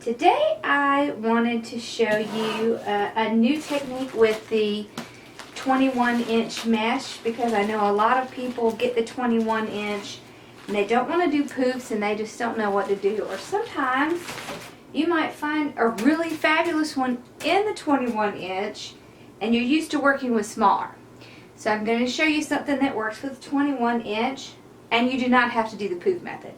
Today I wanted to show you a new technique with the 21-inch mesh, because I know a lot of people get the 21-inch and they don't want to do poofs and they just don't know what to do. Or sometimes you might find a really fabulous one in the 21-inch and you're used to working with smaller. So I'm going to show you something that works with 21-inch and you do not have to do the poof method.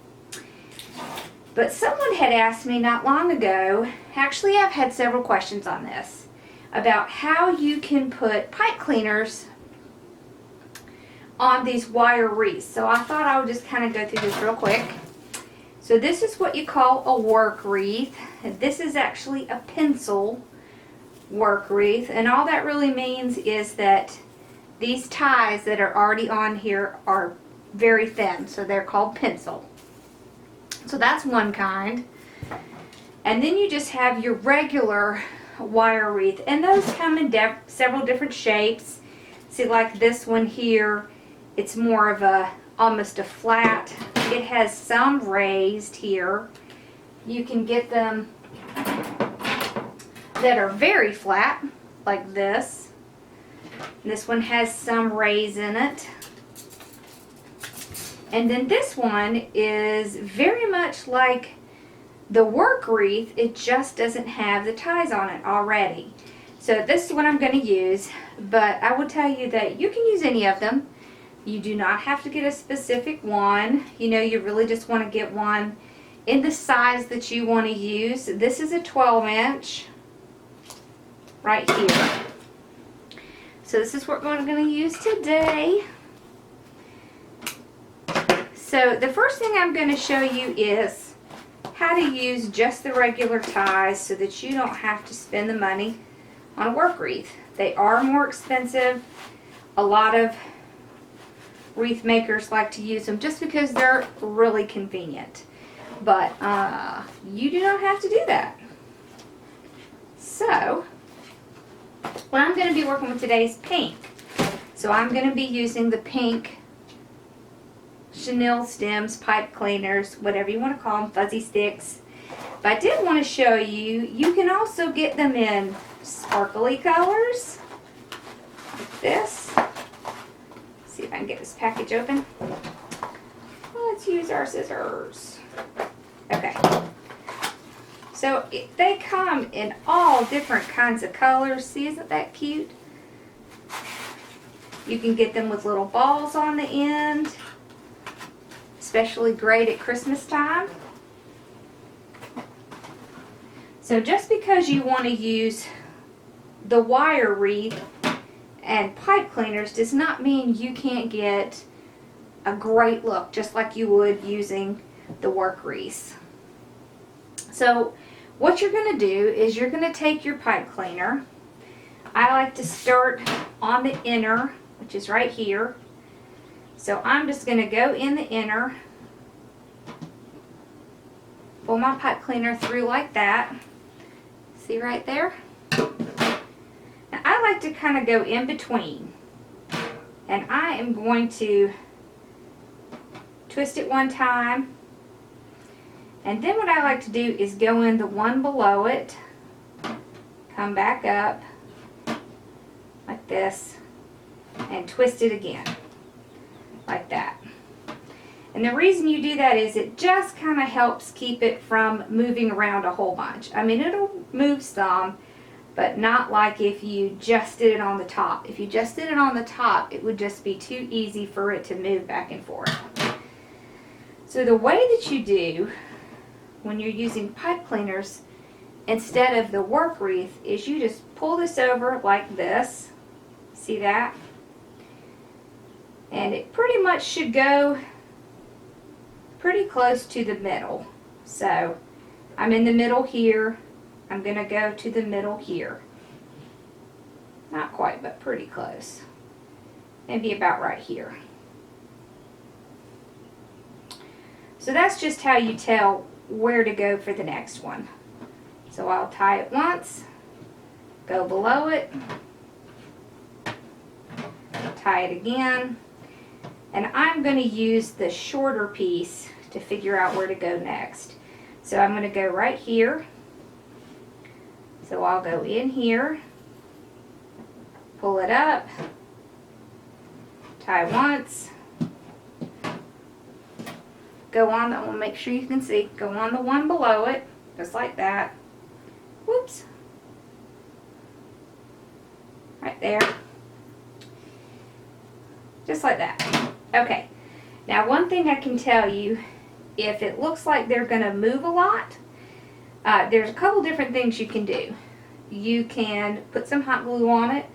But someone had asked me not long ago, actually I've had several questions on this, about how you can put pipe cleaners on these wire wreaths. So I thought I would just kind of go through this real quick. So this is what you call a work wreath. This is actually a pencil work wreath, and all that really means is that these ties that are already on here are very thin, so they're called pencil. So that's one kind. And then you just have your regular wire wreath, and those come in several different shapes. See, like this one here, it's more of a almost a flat. It has some raised here. You can get them that are very flat, like this. This one has some raise in it. And then this one is very much like the work wreath, it just doesn't have the ties on it already. So this is what I'm going to use, but I will tell you that you can use any of them. You do not have to get a specific one. You know, you really just want to get one in the size that you want to use. This is a 12-inch right here. So this is what we're going to use today. So the first thing I'm going to show you is how to use just the regular ties so that you don't have to spend the money on a work wreath. They are more expensive. A lot of wreath makers like to use them just because they're really convenient. But you do not have to do that. So what I'm going to be working with today is pink. So I'm going to be using the pink chenille stems, pipe cleaners, whatever you want to call them, fuzzy sticks. But I did want to show you, you can also get them in sparkly colors, like this. Let's see if I can get this package open. Let's use our scissors. Okay. So they come in all different kinds of colors. See, isn't that cute? You can get them with little balls on the end. Especially great at Christmas time. So just because you want to use the wire wreath and pipe cleaners does not mean you can't get a great look just like you would using the work wreaths. So what you're going to do is you're going to take your pipe cleaner. I like to start on the inner, which is right here. So I'm just going to go in the inner, pull my pipe cleaner through like that. See right there? Now I like to kind of go in between. And I am going to twist it one time. And then what I like to do is go in the one below it, come back up like this, and twist it again. Like that. And the reason you do that is it just kind of helps keep it from moving around a whole bunch. I mean, it'll move some, but not like if you just did it on the top. If you just did it on the top, it would just be too easy for it to move back and forth. So the way that you do when you're using pipe cleaners instead of the work wreath is you just pull this over like this. See that? And it pretty much should go pretty close to the middle. So I'm in the middle here. I'm going to go to the middle here. Not quite, but pretty close. Maybe about right here. So that's just how you tell where to go for the next one. So I'll tie it once, go below it, tie it again. And I'm going to use the shorter piece to figure out where to go next. So I'm going to go right here So I'll go in here, pull it up, tie once, go on, I want to make sure you can see, go on the one below it, just like that. Whoops. Right there. Just like that. Okay. Now one thing I can tell you, if it looks like they're going to move a lot, there's a couple different things you can do. You can put some hot glue on it,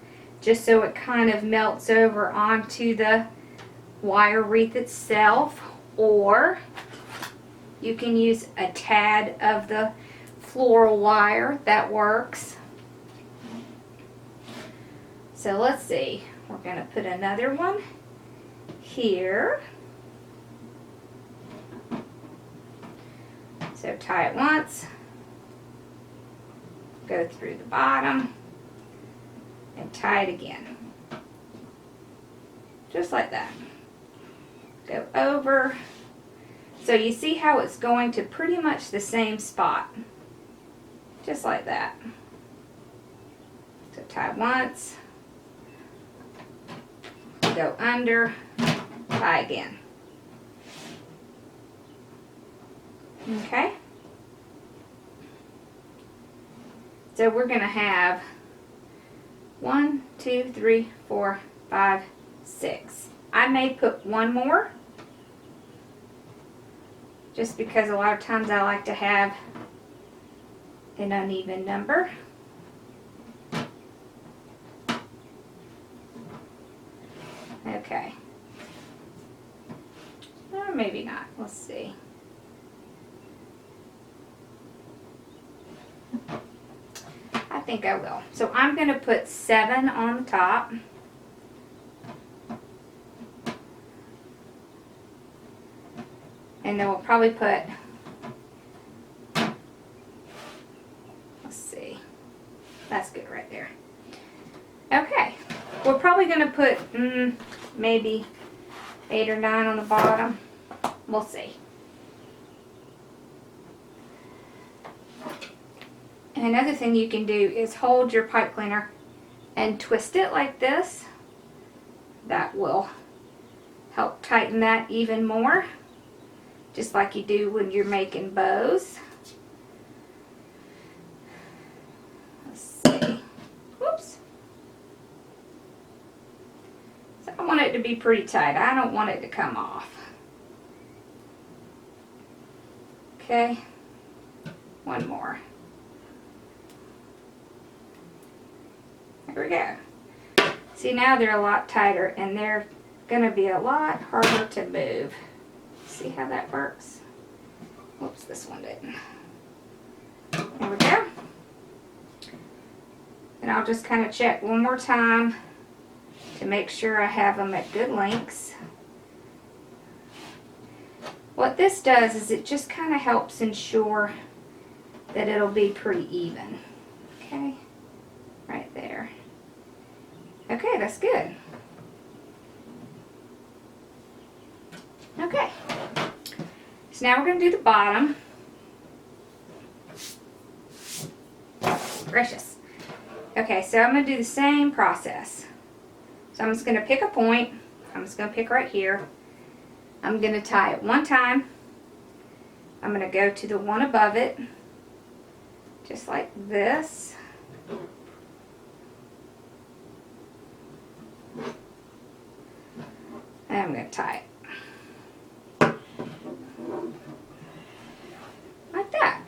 just so it kind of melts over onto the wire wreath itself, or you can use a tad of the floral wire. That works. So let's see, we're going to put another one here. So tie it once, go through the bottom, and tie it again. Just like that. Go over. So you see how it's going to pretty much the same spot. Just like that. So tie once, go under, tie again. Okay? So we're going to have 1, 2, 3, 4, 5, 6. I may put one more, just because a lot of times I like to have an uneven number. Okay. Or maybe not. Let's see. I think I will. So I'm going to put 7 on the top. And then we'll probably put, let's see, that's good right there. Okay, we're probably going to put maybe 8 or 9 on the bottom. We'll see. And another thing you can do is hold your pipe cleaner and twist it like this. That will help tighten that even more, just like you do when you're making bows. Let's see. Whoops. So I want it to be pretty tight. I don't want it to come off. Okay. One more. There we go. See, now they're a lot tighter and they're going to be a lot harder to move. See how that works? Whoops, this one didn't. There we go. And I'll just kind of check one more time to make sure I have them at good lengths. What this does is it just kind of helps ensure that it'll be pretty even. Okay, right there. Okay, that's good. Okay, so now we're going to do the bottom. Gracious. Okay, so I'm going to do the same process. So I'm just going to pick a point. I'm just going to pick right here. I'm going to tie it one time. I'm going to go to the one above it, just like this. And I'm going to tie it. Like that.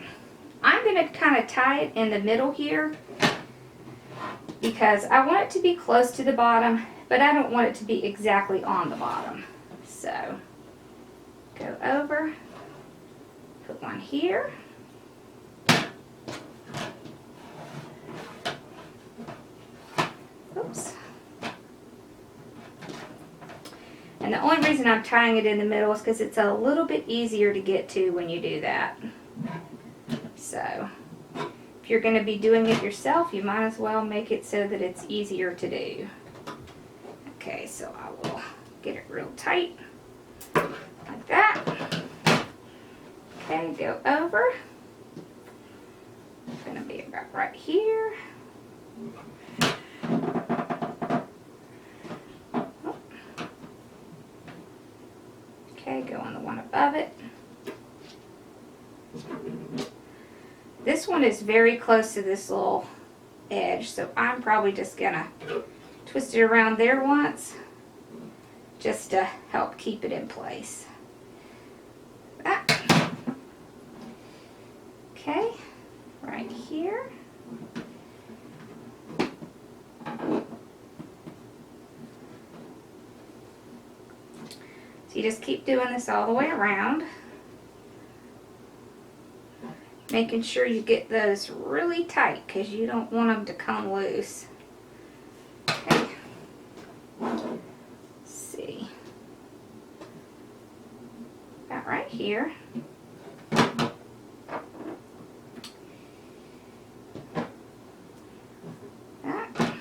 I'm going to kind of tie it in the middle here because I want it to be close to the bottom, but I don't want it to be exactly on the bottom. So, go over, put one here. Oops. And the only reason I'm tying it in the middle is because it's a little bit easier to get to when you do that. So, if you're going to be doing it yourself, you might as well make it so that it's easier to do. Okay, so I will get it real tight, like that. Okay, go over, gonna be about right here. Okay, go on the one above it. This one is very close to this little edge, so I'm probably just gonna twist it around there once, just to help keep it in place. That. Okay, right here. So you just keep doing this all the way around, making sure you get those really tight because you don't want them to come loose. Okay. Let's see. About right here. That.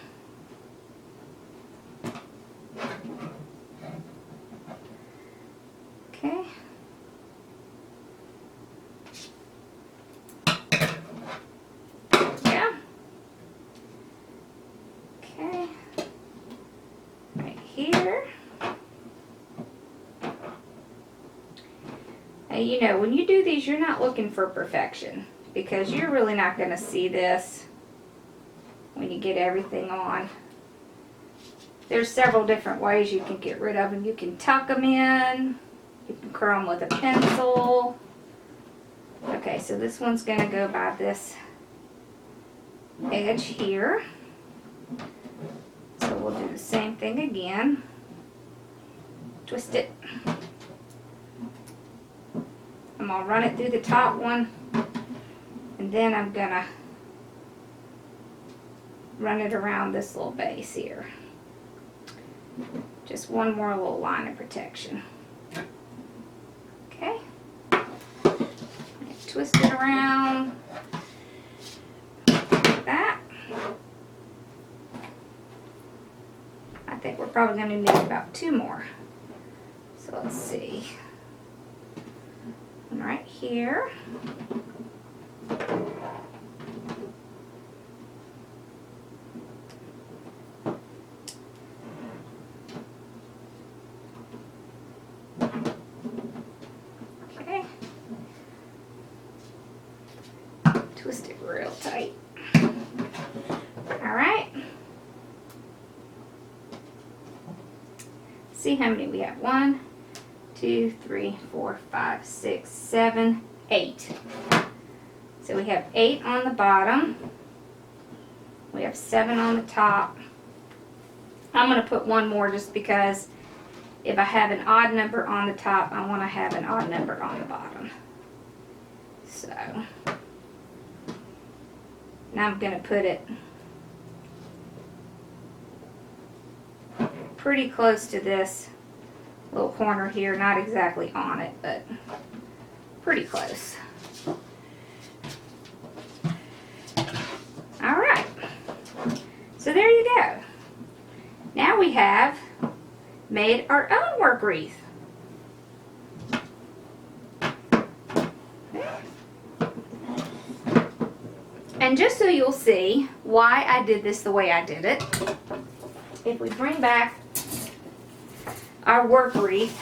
Okay. Yeah. Okay. Right here. Now, you know, when you do these, you're not looking for perfection because you're really not going to see this when you get everything on. There's several different ways you can get rid of them. You can tuck them in. You can curl them with a pencil. Okay, so this one's going to go by this edge here. So we'll do the same thing again. Twist it. I'm going to run it through the top one, and then I'm going to run it around this little base here. Just one more little line of protection. Okay. Twist it around like that. I think we're probably going to need about 2 more. So let's see. One right here. Okay. Twist it real tight. All right. See how many we have. 1, 2, 3, 4, 5, 6, 7, 8. So we have 8 on the bottom. We have 7 on the top. I'm going to put 1 more just because if I have an odd number on the top, I want to have an odd number on the bottom. So now I'm going to put it pretty close to this little corner here, not exactly on it, but pretty close. All right, so there you go. Now we have made our own work wreath. And just so you'll see why I did this the way I did it, if we bring back our work wreath,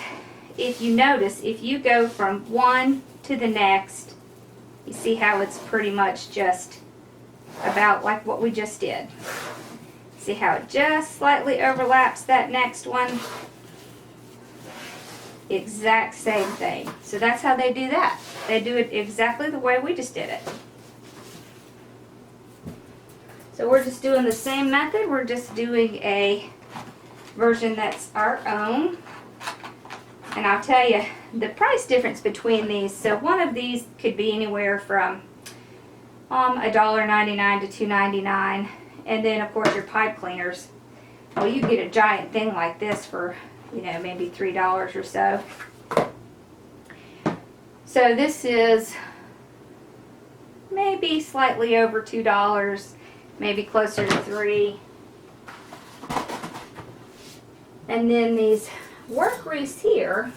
if you notice, if you go from one to the next, you see how it's pretty much just about like what we just did. See how it just slightly overlaps that next one? Exact same thing. So that's how they do that. They do it exactly the way we just did it. So we're just doing the same method. We're just doing a version that's our own. And I'll tell you the price difference between these. So one of these could be anywhere from $1.99 to $2.99. And then of course your pipe cleaners. Well, you get a giant thing like this for, you know, maybe $3 or so. So this is maybe slightly over $2, maybe closer to $3. And then these work wreaths here,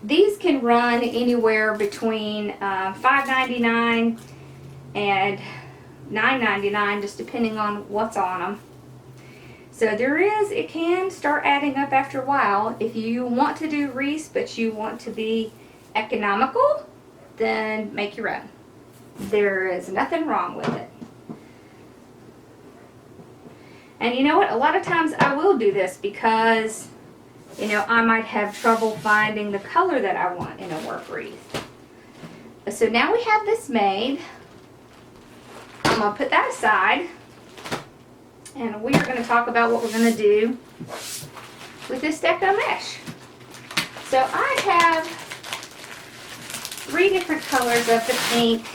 these can run anywhere between $5.99 and $9.99, just depending on what's on them. So it can start adding up after a while. If you want to do wreaths but you want to be economical, then make your own. There is nothing wrong with it. And you know what? A lot of times I will do this because, you know, I might have trouble finding the color that I want in a work wreath. So now we have this made. I'm going to put that aside. And we are going to talk about what we're going to do with this deco mesh. So I have 3 different colors of the pink.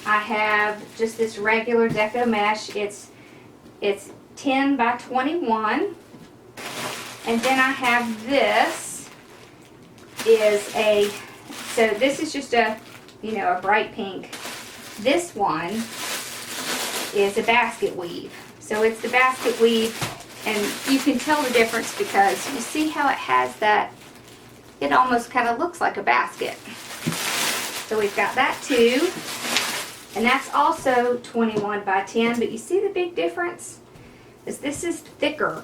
I have just this regular deco mesh. It's 10 by 21. And then I have this so this is just a bright pink. This one is a basket weave. So it's the basket weave, and you can tell the difference because you see how it has that, it almost kind of looks like a basket. So we've got that too, and that's also 21 by 10, but you see the big difference? Is this is thicker.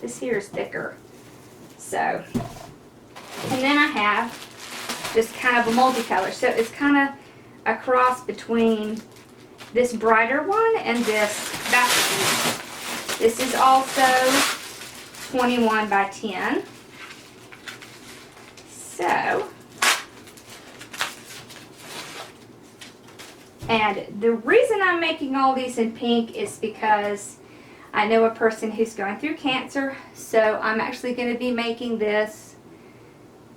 This here is thicker. So, and then I have just kind of a multicolor. So it's kind of a cross between this brighter one and this basket. This is also 21 by 10. So, and the reason I'm making all these in pink is because I know a person who's going through cancer, so I'm actually going to be making this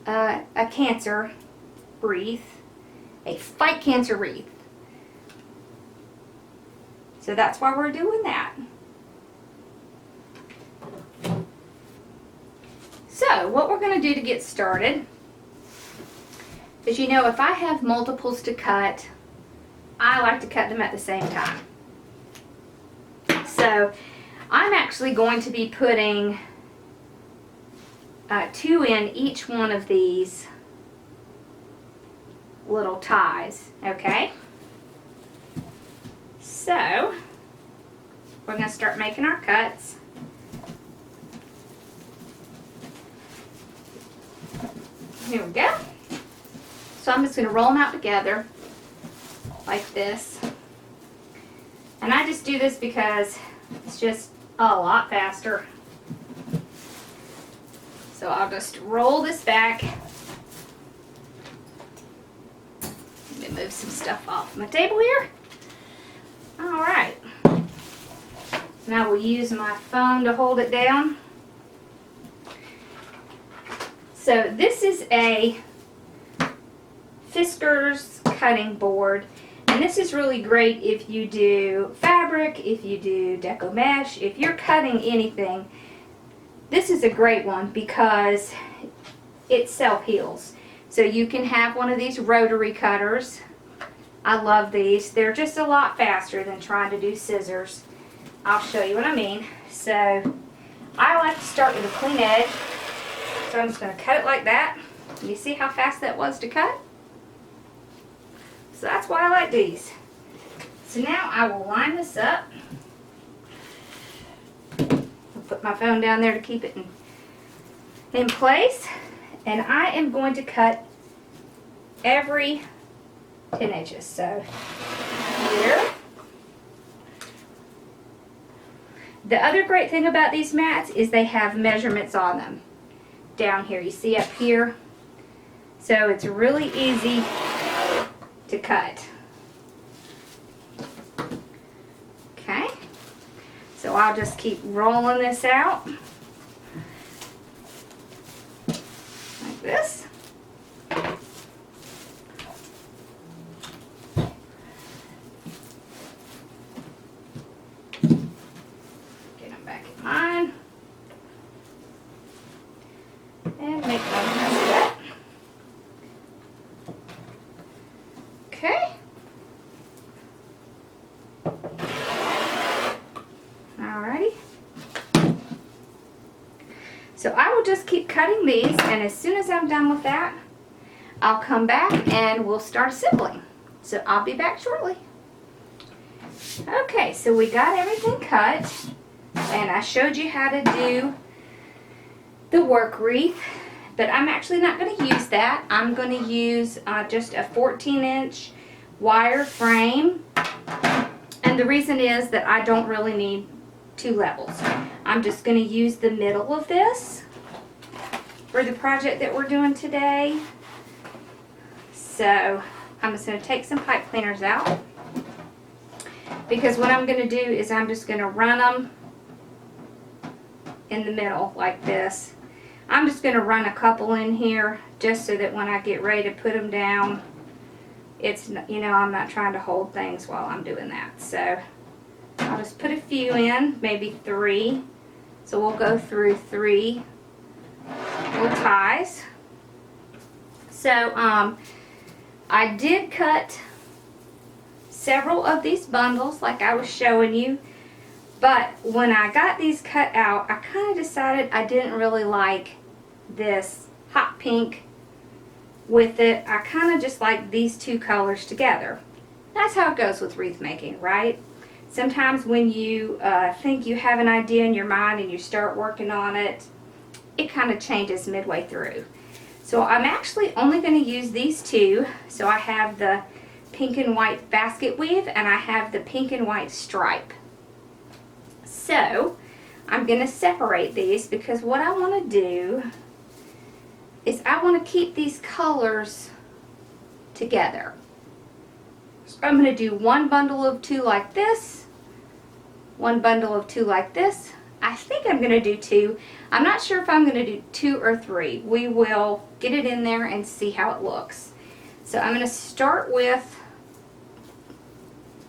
a cancer wreath, a fight cancer wreath. So that's why we're doing that. So what we're going to do to get started is, you know, if I have multiples to cut, I like to cut them at the same time. So I'm actually going to be putting 2 in each one of these little ties, okay? So we're going to start making our cuts. Here we go. So I'm just going to roll them out together like this. And I just do this because it's just a lot faster. So I'll just roll this back. Let me move some stuff off my table here. Alright. Now we'll use my phone to hold it down. So this is a Fisker's cutting board. And this is really great if you do fabric, if you do deco mesh, if you're cutting anything. This is a great one because it self-heals. So you can have one of these rotary cutters. I love these. They're just a lot faster than trying to do scissors. I'll show you what I mean. So I like to start with a clean edge. So I'm just going to cut it like that. You see how fast that was to cut? So that's why I like these. So now I will line this up. I'll put my phone down there to keep it in place. And I am going to cut every 10 inches. So here. The other great thing about these mats is they have measurements on them. Down here, you see up here. So it's really easy to cut. Okay. So I'll just keep rolling this out. Like this. Get them back in line. And make one of that. Okay. Alrighty. So I will just keep cutting these, and as soon as I'm done with that, I'll come back and we'll start assembling. So I'll be back shortly. Okay, so we got everything cut, and I showed you how to do the work wreath, but I'm actually not going to use that. I'm going to use just a 14-inch wire frame, and the reason is that I don't really need 2 levels. I'm just going to use the middle of this for the project that we're doing today. So I'm just going to take some pipe cleaners out, because what I'm going to do is I'm just going to run them in the middle like this. I'm just going to run a couple in here just so that when I get ready to put them down, it's, you know, I'm not trying to hold things while I'm doing that. So I'll just put a few in, maybe 3. So we'll go through 3 little ties. So I did cut several of these bundles like I was showing you, but when I got these cut out, I kind of decided I didn't really like this hot pink with it. I kind of just like these 2 colors together. That's how it goes with wreath making, right? Sometimes when you think you have an idea in your mind and you start working on it, it kind of changes midway through. So I'm actually only going to use these 2. So I have the pink and white basket weave, and I have the pink and white stripe. So I'm going to separate these, because what I want to do is I want to keep these colors together. So I'm going to do 1 bundle of 2 like this, 1 bundle of 2 like this. I think I'm going to do 2. I'm not sure if I'm going to do 2 or 3. We will get it in there and see how it looks. So I'm going to start with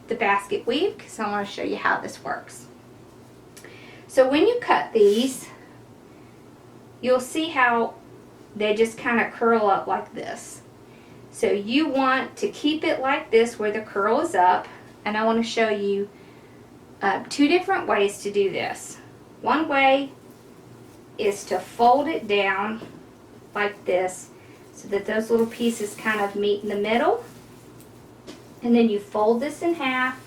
the basket weave, because I want to show you how this works. So when you cut these, you'll see how they just kind of curl up like this. So you want to keep it like this where the curl is up, and I want to show you 2 different ways to do this. One way is to fold it down like this so that those little pieces kind of meet in the middle, and then you fold this in half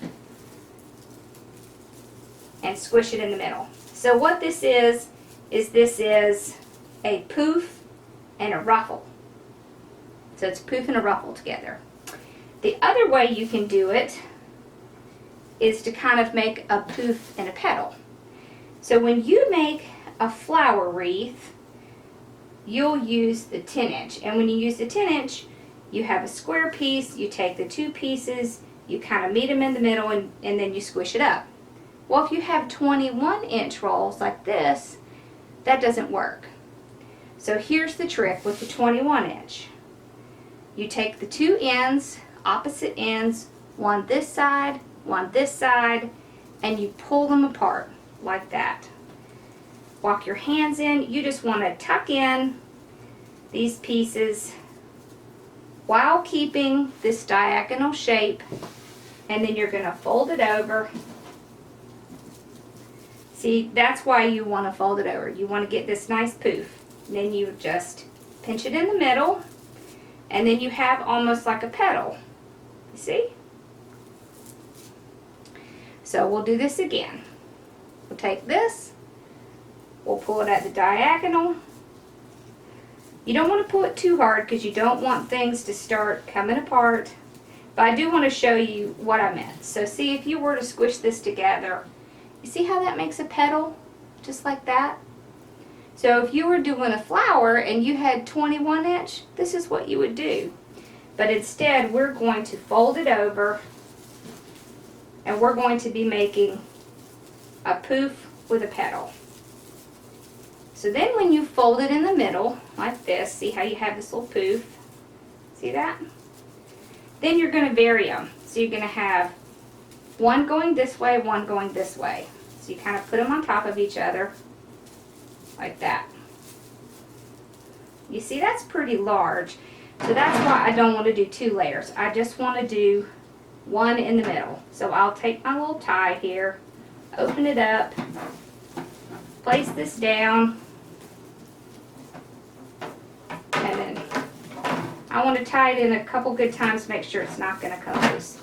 and squish it in the middle. So what this is this is a poof and a ruffle. So it's poof and a ruffle together. The other way you can do it is to kind of make a poof and a petal. So when you make a flower wreath, you'll use the 10-inch. And when you use the 10-inch, you have a square piece, you take the 2 pieces, you kind of meet them in the middle, and then you squish it up. Well, if you have 21-inch rolls like this, that doesn't work. So here's the trick with the 21-inch. You take the 2 ends, opposite ends, one this side, and you pull them apart like that. Walk your hands in. You just want to tuck in these pieces while keeping this diagonal shape, and then you're going to fold it over. See, that's why you want to fold it over. You want to get this nice poof. And then you just pinch it in the middle, and then you have almost like a petal. You see? So we'll do this again. We'll take this, we'll pull it at the diagonal. You don't want to pull it too hard because you don't want things to start coming apart. But I do want to show you what I meant. So see, if you were to squish this together, you see how that makes a petal? Just like that. So if you were doing a flower and you had 21-inch, this is what you would do. But instead, we're going to fold it over, and we're going to be making a poof with a petal. So then when you fold it in the middle, like this, see how you have this little poof? See that? Then you're going to vary them. So you're going to have one going this way, one going this way. So you kind of put them on top of each other, like that. You see, that's pretty large. So that's why I don't want to do 2 layers. I just want to do one in the middle. So I'll take my little tie here, open it up, place this down, and then I want want to tie it in a couple good times to make sure it's not going to come loose.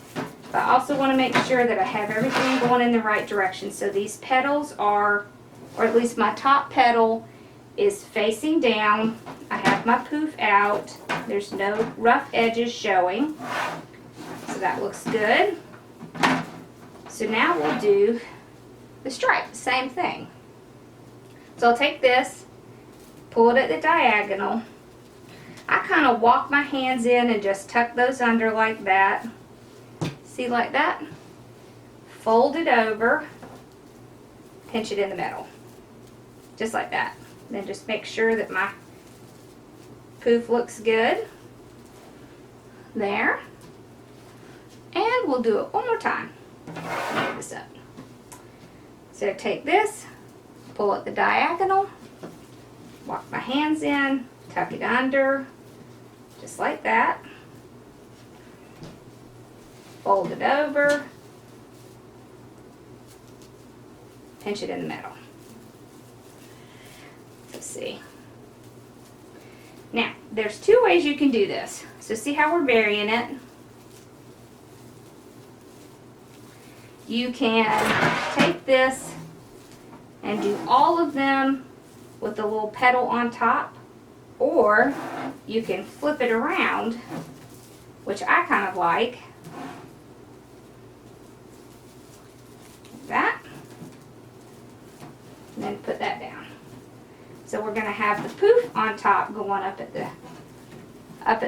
But I also want to make sure that I have everything going in the right direction. So these petals are, or at least my top petal is facing down. I have my poof out. There's no rough edges showing. So that looks good. So now we'll do the stripe, same thing. So I'll take this, pull it at the diagonal. I kind of walk my hands in and just tuck those under like that. See, like that? Fold it over, pinch it in the middle. Just like that. Then just make sure that my poof looks good. There. And we'll do it one more time. Make this up. So take this, pull at the diagonal, walk my hands in, tuck it under, just like that. Fold it over, pinch it in the middle. Let's see. Now, there's two ways you can do this. So see how we're burying it? You can take this and do all of them with a little petal on top, or you can flip it around, which I kind of like. That, and then put that down. So we're going to have the poof on top going up at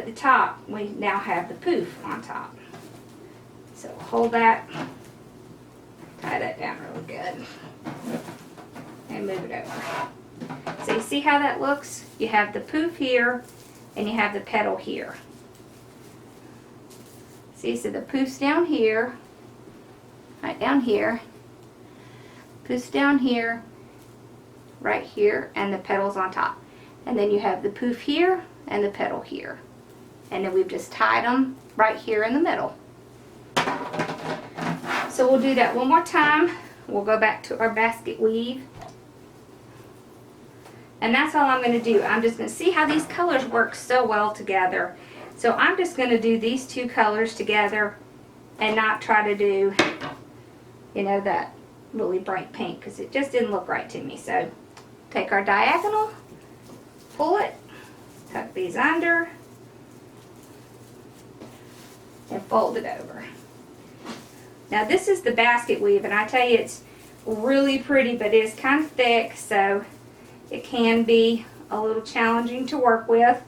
the top. We now have the poof on top. So hold that, tie that down really good, and move it over. So you see how that looks? You have the poof here, and you have the petal here. See, so the poof's down here, right down here. Poof's down here, right here, and the petal's on top. And then you have the poof here and the petal here. And then we've just tied them right here in the middle. So we'll do that one more time. We'll go back to our basket weave. And that's all I'm going to do. I'm just going to see how these colors work so well together. So I'm just going to do these two colors together and not try to do, you know, that really bright pink, because it just didn't look right to me. So take our diagonal, pull it, tuck these under, and fold it over. Now this is the basket weave, and I tell you it's really pretty, but it is kind of thick, so it can be a little challenging to work with.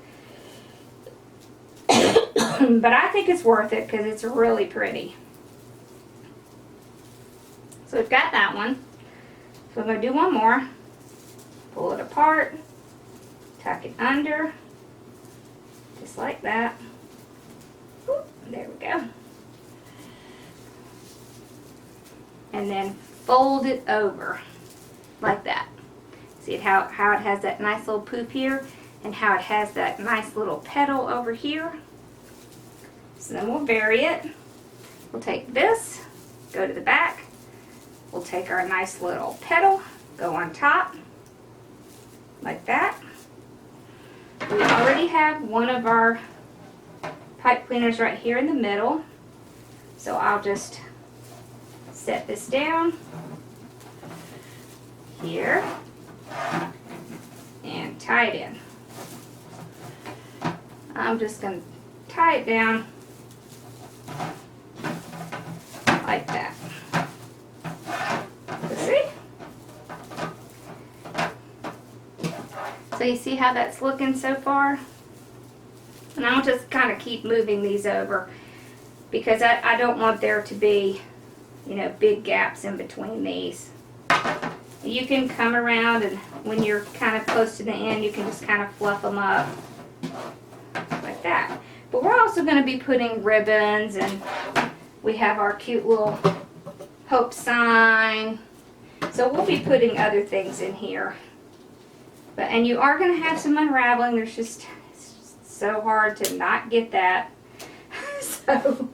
But I think it's worth it because it's really pretty. So we've got that one. So I'm going to do one more. Pull it apart, tuck it under, just like that. Ooh, there we go. And then fold it over like that. See how it has that nice little poof here, and how it has that nice little petal over here. So then we'll bury it. We'll take this, go to the back. We'll take our nice little petal, go on top, like that. We already have one of our pipe cleaners right here in the middle. So I'll just set this down here and tie it in. I'm just going to tie it down like that. See? So you see how that's looking so far? And I'll just kind of keep moving these over because I don't want there to be, you know, big gaps in between these. You can come around, and when you're kind of close to the end, you can just kind of fluff them up like that. But we're also going to be putting ribbons, and we have our cute little hope sign. So we'll be putting other things in here. And you are going to have some unraveling. There's just, it's just so hard to not get that. So,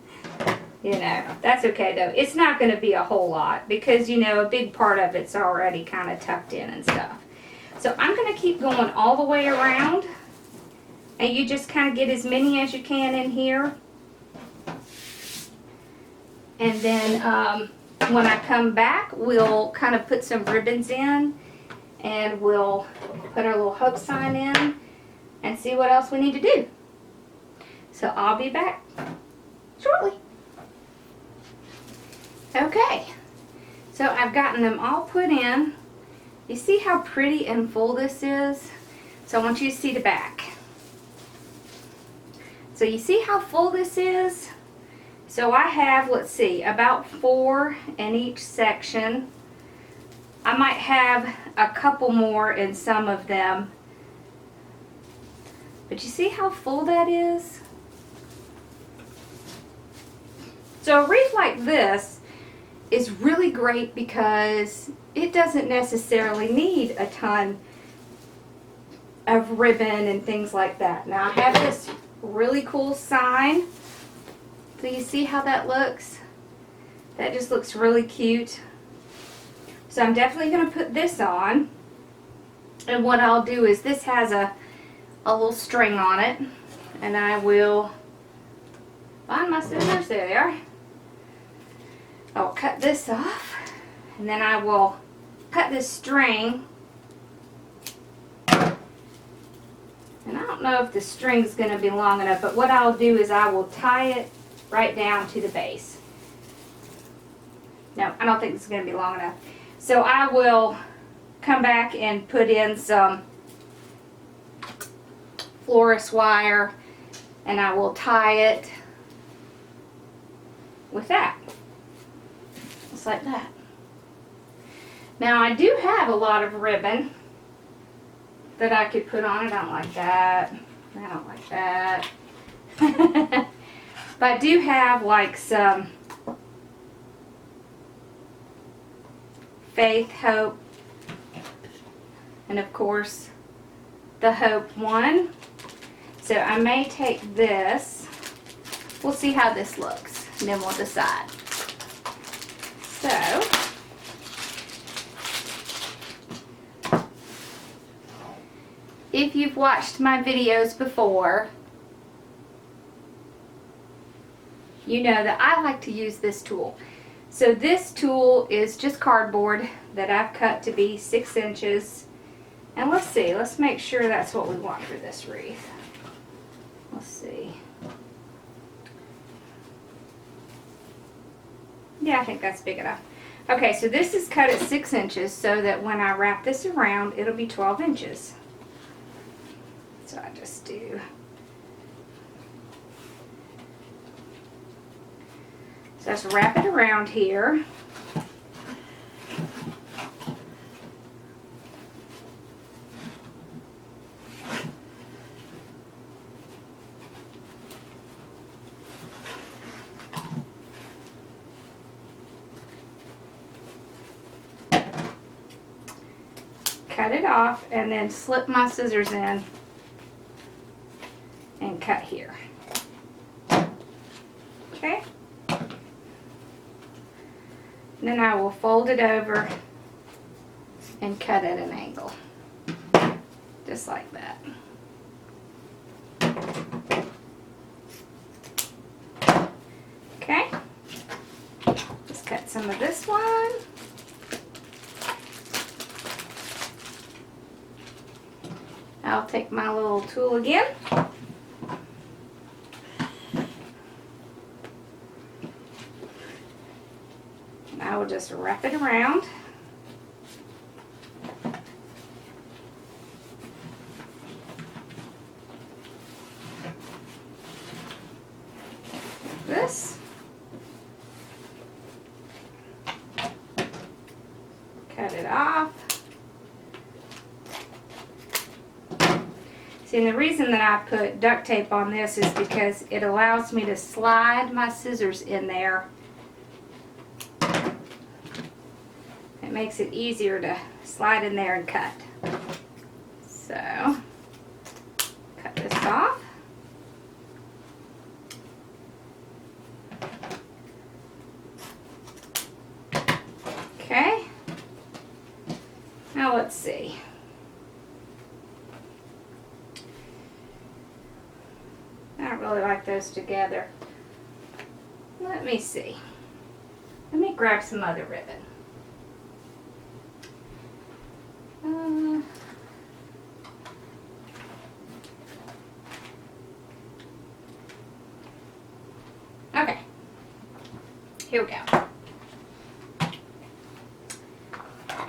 you know, that's okay though. It's not going to be a whole lot because, you know, a big part of it's already kind of tucked in and stuff. So I'm going to keep going all the way around And you just kind of get as many as you can in here. And then when I come back, we'll kind of put some ribbons in, and we'll put our little hope sign in and see what else we need to do. So I'll be back shortly. Okay, so I've gotten them all put in. You see how pretty and full this is? So I want you to see the back. So you see how full this is? So I have, let's see, about 4 in each section. I might have a couple more in some of them. But you see how full that is? So a wreath like this is really great because it doesn't necessarily need a ton of ribbon and things like that. Now I have this really cool sign. So you see how that looks? That just looks really cute. So I'm definitely going to put this on. And what I'll do is this has a little string on it. And I will find my scissors. There they are. I'll cut this off. And then I will cut this string. And I don't know if the string's going to be long enough, but what I'll do is I will tie it right down to the base. No, I don't think it's going to be long enough. So I will come back and put in some florist wire, and I will tie it with that. Just like that. Now I do have a lot of ribbon that I could put on it. I don't like that. I don't like that. But I do have like some faith, hope, and of course the hope one. So I may take this. We'll see how this looks and then we'll decide. So if you've watched my videos before, you know that I like to use this tool. So this tool is just cardboard that I've cut to be 6 inches. And let's see, let's make sure that's what we want for this wreath. Let's see. Yeah, I think that's big enough. Okay, so this is cut at 6 inches so that when I wrap this around, it'll be 12 inches. So I just do. So let's wrap it around here. Cut it off and then slip my scissors in and cut here. Okay. Then I will fold it over and cut at an angle. Just like that. Okay. Just cut some of this one. I'll take my little tool again. And I will just wrap it around. Like this. Cut it off. And the reason that I put duct tape on this is because it allows me to slide my scissors in there. It makes it easier to slide in there and cut. So, cut this off. Okay. Now let's see. don't really like those together. Let me see. Let me grab some other ribbon. Okay. Here we go.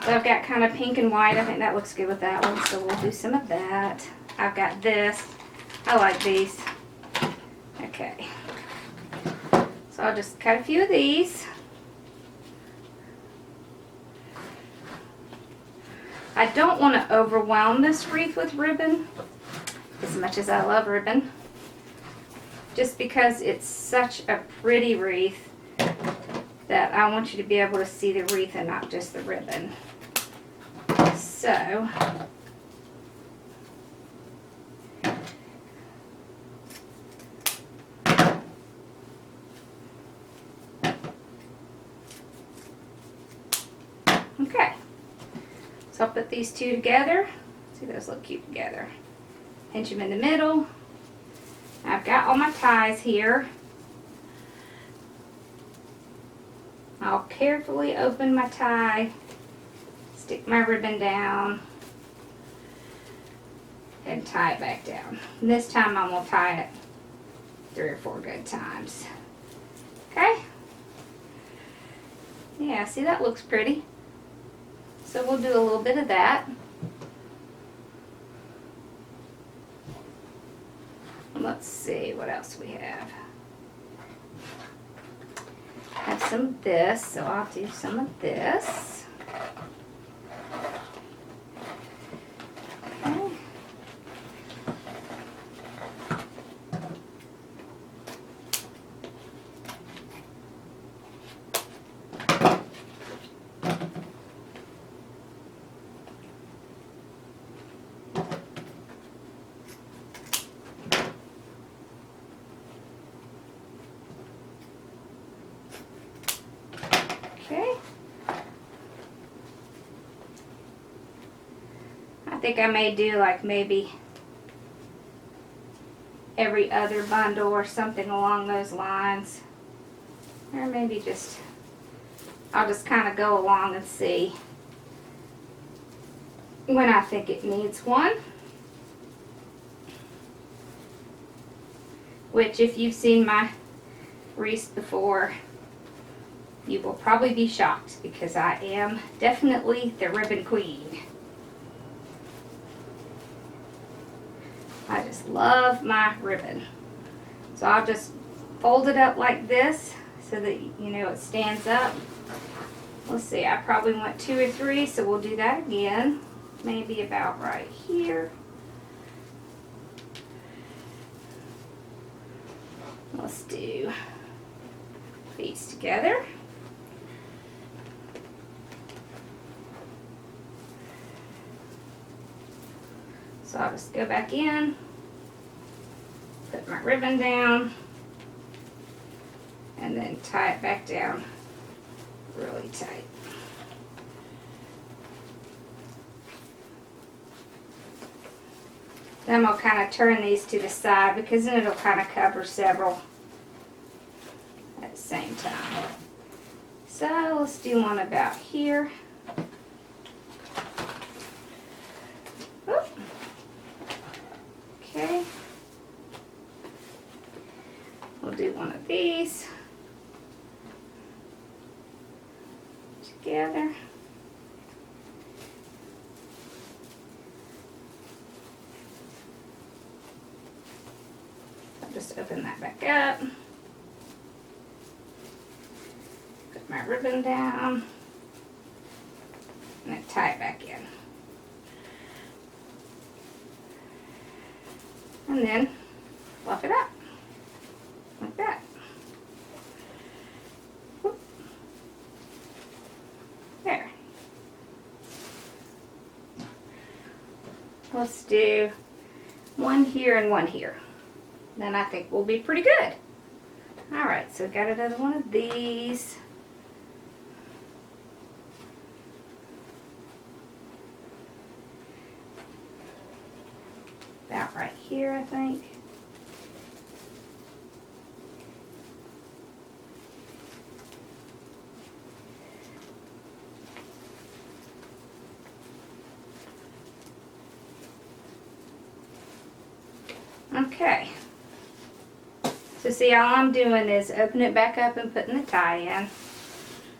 So I've got kind of pink and white. I think that looks good with that one, so we'll do some of that. I've got this. I like these. Okay. So I'll just cut a few of these. I don't want to overwhelm this wreath with ribbon, as much as I love ribbon, just because it's such a pretty wreath that I want you to be able to see the wreath and not just the ribbon. So, okay. So I'll put these two together. See, those look cute together. Pinch them in the middle. I've got all my ties here. I'll carefully open my tie, stick my ribbon down, and tie it back down. And this time I'm going to tie it 3 or 4 good times. Okay? Yeah, see, that looks pretty. So we'll do a little bit of that. Let's see what else we have. I have some of this, so I'll do some of this. Okay. Okay. I think I may do like maybe every other bundle or something along those lines. Or maybe just, I'll just kind of go along and see when I think it needs one. Which, if you've seen my wreaths before, you will probably be shocked because I am definitely the ribbon queen. I just love my ribbon. So I'll just fold it up like this so that, you know, it stands up. Let's see, I probably want 2 or 3, so we'll do that again. Maybe about right here. Let's do these together. So I'll just go back in, put my ribbon down, and then tie it back down really tight. Then I'll kind of turn these to the side because then it'll kind of cover several at the same time. So let's do one about here. Oop. Okay. We'll do one of these together. Just open that back up. Put my ribbon down. And then tie it back in. And then fluff it up. Like that. Whoop. There. Let's do one here and one here. Then I think we'll be pretty good. Alright, so got another one of these. About right here, I think. Okay. So see, all I'm doing is open it back up and putting the tie in.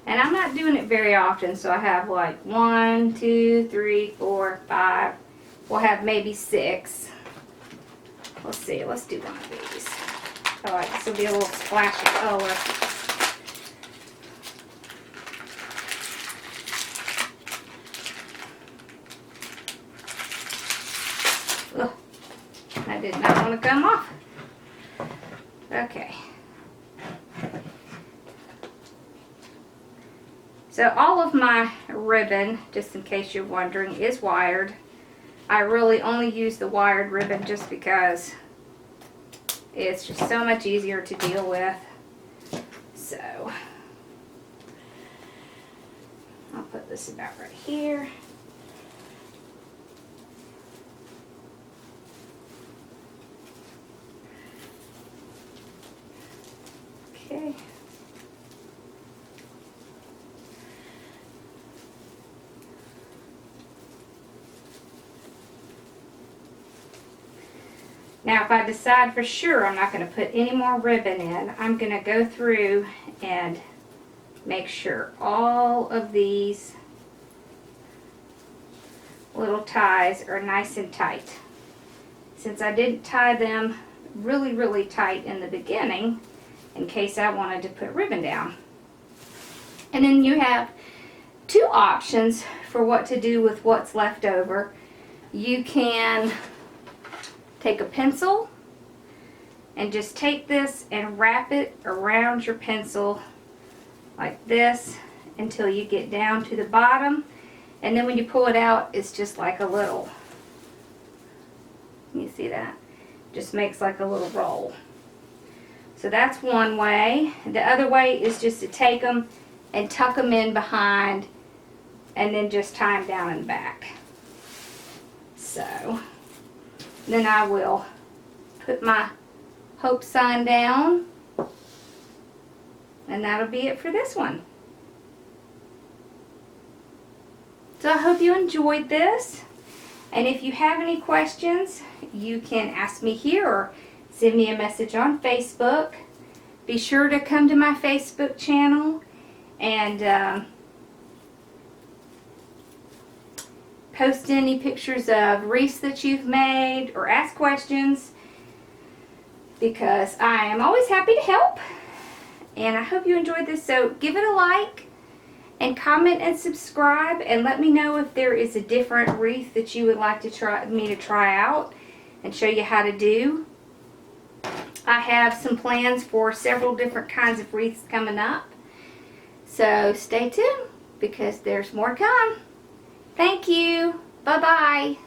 And I'm not doing it very often, so I have like 1, 2, 3, 4, 5. We'll have maybe 6. Let's see, let's do one of these. Alright, this will be a little splash of color. Ugh, that did not want to come off. Okay. So all of my ribbon, just in case you're wondering, is wired. I really only use the wired ribbon just because it's just so much easier to deal with. So I'll put this about right here. Okay. Now if I decide for sure I'm not going to put any more ribbon in, I'm going to go through and make sure all of these little ties are nice and tight. Since I didn't tie them really tight in the beginning, in case I wanted to put ribbon down. And then you have 2 options for what to do with what's left over. You can take a pencil and just take this and wrap it around your pencil like this until you get down to the bottom, and then when you pull it out, it's just like a little, you see that? Just makes like a little roll. So that's one way. The other way is just to take them and tuck them in behind and then just tie them down in the back. So then I will put my hope sign down, and that'll be it for this one. So I hope you enjoyed this, and if you have any questions, you can ask me here or send me a message on Facebook. Be sure to come to my Facebook channel and post any pictures of wreaths that you've made or ask questions, because I am always happy to help. And I hope you enjoyed this. So give it a like and comment and subscribe, and let me know if there is a different wreath that you would like to try out and show you how to do. I have some plans for several different kinds of wreaths coming up. So stay tuned, because there's more to come. Thank you. Bye-bye.